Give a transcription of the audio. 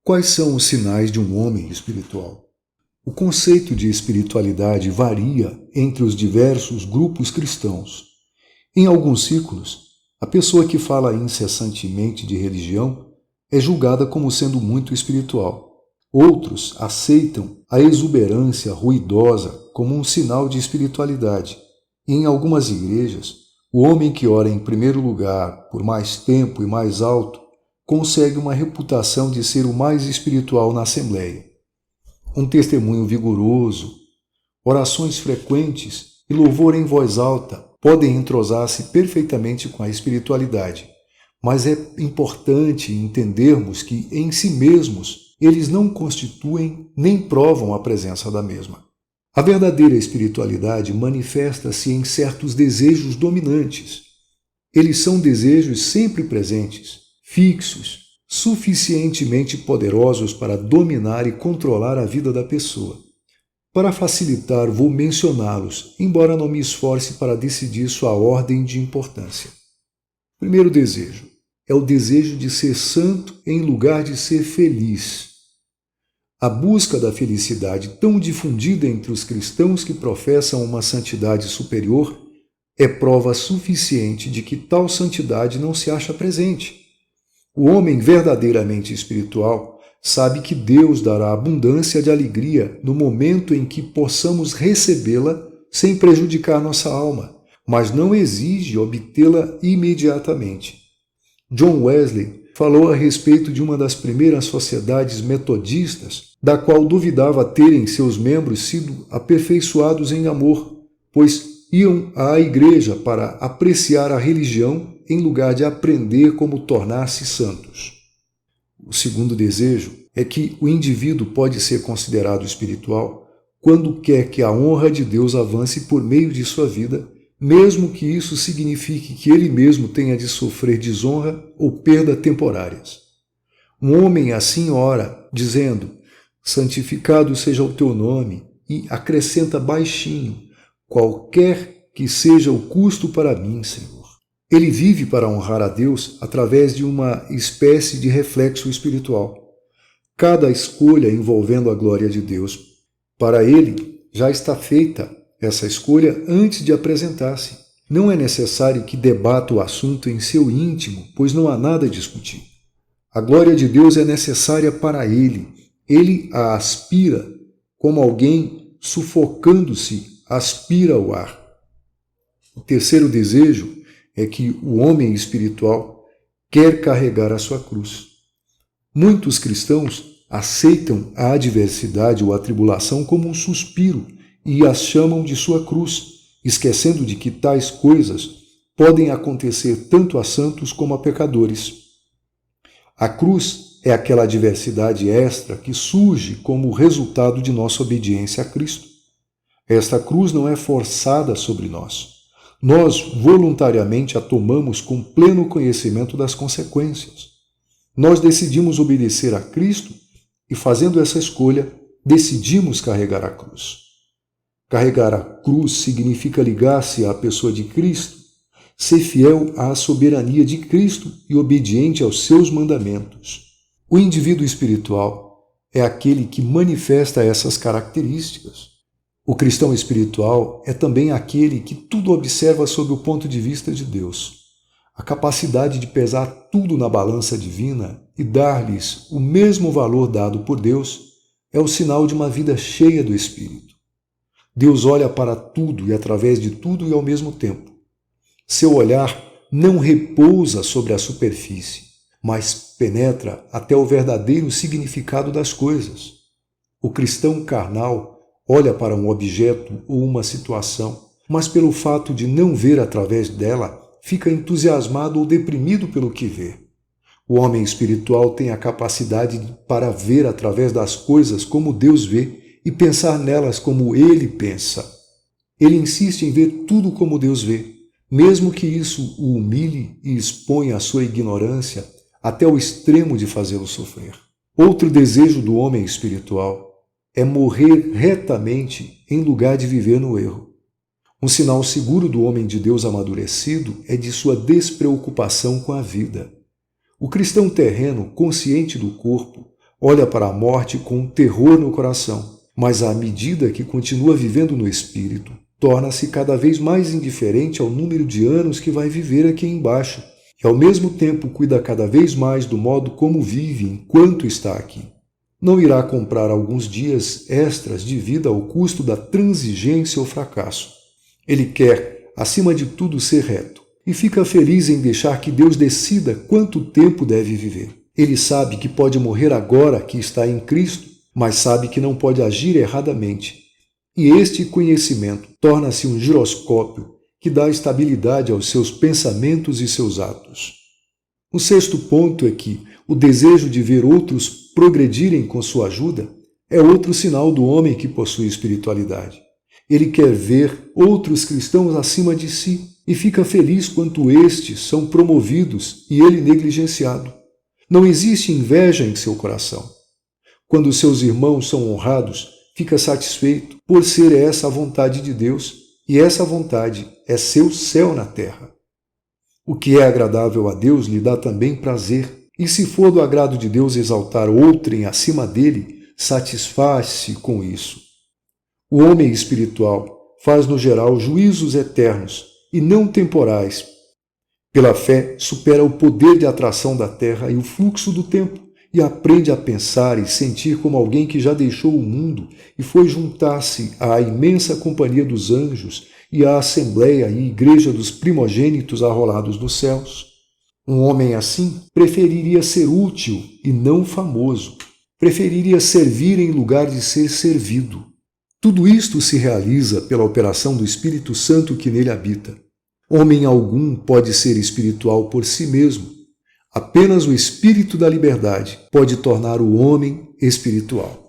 Quais são os sinais de um homem espiritual? O conceito de espiritualidade varia entre os diversos grupos cristãos. Em alguns círculos, a pessoa que fala incessantemente de religião é julgada como sendo muito espiritual. Outros aceitam a exuberância ruidosa como um sinal de espiritualidade. E em algumas igrejas, o homem que ora em primeiro lugar, por mais tempo e mais alto, consegue uma reputação de ser o mais espiritual na Assembleia. Um testemunho vigoroso, orações frequentes e louvor em voz alta podem entrosar-se perfeitamente com a espiritualidade, mas é importante entendermos que, em si mesmos, eles não constituem nem provam a presença da mesma. A verdadeira espiritualidade manifesta-se em certos desejos dominantes. Eles são desejos sempre presentes, fixos, suficientemente poderosos para dominar e controlar a vida da pessoa. Para facilitar, vou mencioná-los, embora não me esforce para decidir sua ordem de importância. Primeiro desejo é o desejo de ser santo em lugar de ser feliz. A busca da felicidade, tão difundida entre os cristãos que professam uma santidade superior, é prova suficiente de que tal santidade não se acha presente. O homem verdadeiramente espiritual sabe que Deus dará abundância de alegria no momento em que possamos recebê-la sem prejudicar nossa alma, mas não exige obtê-la imediatamente. John Wesley falou a respeito de uma das primeiras sociedades metodistas, da qual duvidava terem seus membros sido aperfeiçoados em amor, pois iam à igreja para apreciar a religião em lugar de aprender como tornar-se santos. O segundo desejo é que o indivíduo pode ser considerado espiritual quando quer que a honra de Deus avance por meio de sua vida, mesmo que isso signifique que ele mesmo tenha de sofrer desonra ou perda temporárias. Um homem assim ora, dizendo: santificado seja o teu nome, e acrescenta baixinho: qualquer que seja o custo para mim, Senhor. Ele vive para honrar a Deus através de uma espécie de reflexo espiritual. Cada escolha envolvendo a glória de Deus, para ele, já está feita essa escolha antes de apresentar-se. Não é necessário que debata o assunto em seu íntimo, pois não há nada a discutir. A glória de Deus é necessária para ele. Ele a aspira, como alguém sufocando-se aspira o ar. O terceiro desejo é que o homem espiritual quer carregar a sua cruz. Muitos cristãos aceitam a adversidade ou a tribulação como um suspiro e as chamam de sua cruz, esquecendo de que tais coisas podem acontecer tanto a santos como a pecadores. A cruz é aquela adversidade extra que surge como resultado de nossa obediência a Cristo. Esta cruz não é forçada sobre nós. Nós voluntariamente a tomamos com pleno conhecimento das consequências. Nós decidimos obedecer a Cristo e, fazendo essa escolha, decidimos carregar a cruz. Carregar a cruz significa ligar-se à pessoa de Cristo, ser fiel à soberania de Cristo e obediente aos seus mandamentos. O indivíduo espiritual é aquele que manifesta essas características. O cristão espiritual é também aquele que tudo observa sob o ponto de vista de Deus. A capacidade de pesar tudo na balança divina e dar-lhes o mesmo valor dado por Deus é o sinal de uma vida cheia do Espírito. Deus olha para tudo e através de tudo e ao mesmo tempo. Seu olhar não repousa sobre a superfície, mas penetra até o verdadeiro significado das coisas. O cristão carnal olha para um objeto ou uma situação, mas pelo fato de não ver através dela, fica entusiasmado ou deprimido pelo que vê. O homem espiritual tem a capacidade para ver através das coisas como Deus vê e pensar nelas como Ele pensa. Ele insiste em ver tudo como Deus vê, mesmo que isso o humilhe e exponha a sua ignorância até o extremo de fazê-lo sofrer. Outro desejo do homem espiritual é morrer retamente em lugar de viver no erro. Um sinal seguro do homem de Deus amadurecido é de sua despreocupação com a vida. O cristão terreno, consciente do corpo, olha para a morte com terror no coração, mas à medida que continua vivendo no espírito, torna-se cada vez mais indiferente ao número de anos que vai viver aqui embaixo, e ao mesmo tempo cuida cada vez mais do modo como vive enquanto está aqui. Não irá comprar alguns dias extras de vida ao custo da transigência ou fracasso. Ele quer, acima de tudo, ser reto, e fica feliz em deixar que Deus decida quanto tempo deve viver. Ele sabe que pode morrer agora que está em Cristo, mas sabe que não pode agir erradamente. E este conhecimento torna-se um giroscópio que dá estabilidade aos seus pensamentos e seus atos. O sexto ponto é que o desejo de ver outros progredirem com sua ajuda é outro sinal do homem que possui espiritualidade. Ele quer ver outros cristãos acima de si e fica feliz quando estes são promovidos e ele negligenciado. Não existe inveja em seu coração. Quando seus irmãos são honrados, fica satisfeito por ser essa a vontade de Deus, e essa vontade é seu céu na terra. O que é agradável a Deus lhe dá também prazer, e se for do agrado de Deus exaltar outrem acima dele, satisfaz-se com isso. O homem espiritual faz no geral juízos eternos e não temporais. Pela fé, supera o poder de atração da terra e o fluxo do tempo, e aprende a pensar e sentir como alguém que já deixou o mundo e foi juntar-se à imensa companhia dos anjos e à assembleia e igreja dos primogênitos arrolados dos céus. Um homem assim preferiria ser útil e não famoso, preferiria servir em lugar de ser servido. Tudo isto se realiza pela operação do Espírito Santo que nele habita. Homem algum pode ser espiritual por si mesmo. Apenas o Espírito da liberdade pode tornar o homem espiritual.